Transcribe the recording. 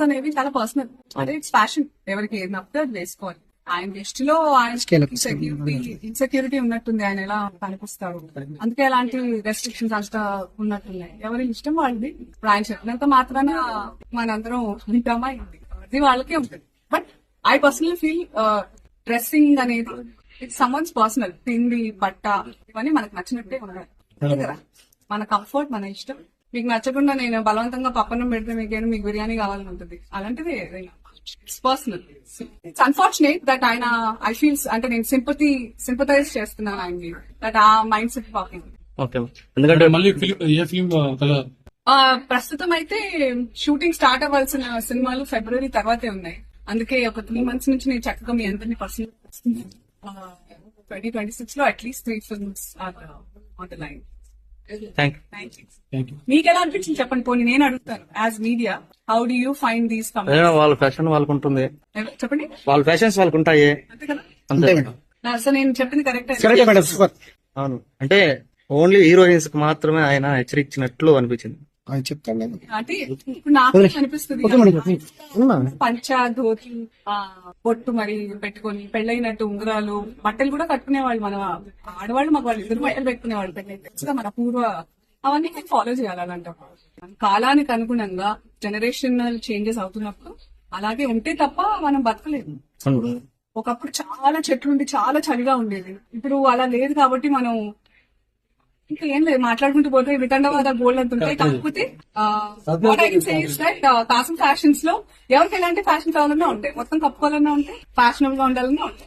అనేవి చాలా పర్సనల్, అంటే ఇట్స్ ఫ్యాషన్. ఎవరికి ఏది నప్పితే అది వేసుకోవాలి. ఆయన దృష్టిలో ఆయన ఇన్సెక్యూరిటీ ఉన్నట్టుంది, ఆయన ఎలా కనిపిస్తారు, అందుకే అలాంటి రెస్ట్రిక్షన్స్ అంతా ఉన్నట్టున్నాయి. ఎవరి ఇష్టం వాళ్ళది. ఇప్పుడు ఆయన చెప్పినంత మాత్రాన మనందరం వింటామా, అది వాళ్ళకే ఉంటుంది. But I personal feel dressing అనేది ఇట్స్ సమ్వన్స్ పర్సనల్. తిండి, బట్ట ఇవన్నీ మనకు నచ్చినట్టే ఉండాలి కదా. మన కంఫర్ట్, మన ఇష్టం. మీకు నచ్చకుండా నేను బలవంతంగా పప్పన్నం పెడితే మీకు బిర్యానీ కావాలని ఉంటుంది. అలాంటిది it's personal. It's unfortunate that ఆయన ఐ ఫీల్స్ అంటే నేను సింపథైజ్ చేస్తున్నాను ఆయన్ని, దట్ ఆ మైండ్ సెట్ పాకింగ్. ఎందుకంటే మళ్ళీ ఏ ఫిల్మ్ ప్రస్తుతం అయితే షూటింగ్ స్టార్ట్ అవ్వాల్సిన సినిమాలు ఫిబ్రవరి తర్వాతే ఉన్నాయి. అందుకే ఒక 3 months నుంచి నేను చక్కగా మీ అందరినీ పర్సనల్ 2026 లో at least 3 films are on the line. మీకు ఎలా అనిపించింది చెప్పండి. పోనీ నేను అడుగుతాను, as media, how do you find these comments? వాళ్ళ ఫ్యాషన్ వాళ్ళకు ఉంటుంది, చెప్పండి. వాళ్ళ ఫ్యాషన్స్ వాళ్ళకు ఉంటాయి, అంతే కదా. అంతే. అసలు నేను చెప్పింది కరెక్ట్. అవును, అంటే ఓన్లీ హీరోయిన్స్ కి మాత్రమే ఆయన హెచ్చరించినట్లు అనిపించింది. అంటే ఇప్పుడు నాకు అనిపిస్తుంది పంచా, ధోతి, పొట్టు మరి పెట్టుకొని పెళ్ళైనట్టు ఉంగరాలు, బట్టలు కూడా కట్టుకునేవాళ్ళు. మన ఆడవాళ్ళు మగవాళ్ళు ఇద్దరు బట్టలు పెట్టుకునేవాళ్ళు పెళ్ళైతే. మన పూర్వ అవన్నీ ఫాలో చేయాలంటారు. కాలానికి అనుగుణంగా జనరేషనల్ చేంజెస్ అవుతున్నప్పుడు అలాగే ఉంటే తప్ప మనం బతకలేదు. ఒకప్పుడు చాలా చెట్లుండి చాలా చలిగా ఉండేది, ఇప్పుడు అలా లేదు. కాబట్టి మనం ఇంకా ఏం లేదు, మాట్లాడుకుంటూ పోతే వితండవాద గోల్డ్ అంత ఉంటాయి. కాకపోతే కాసం ఫ్యాషన్స్ లో ఎవరికి ఎలాంటి ఫ్యాషన్ కావాలన్నా ఉంటాయి, మొత్తం కప్పుకోవాలన్నా ఉంటాయి, ఫ్యాషనబుల్ గా ఉండాలన్నా ఉంటాయి.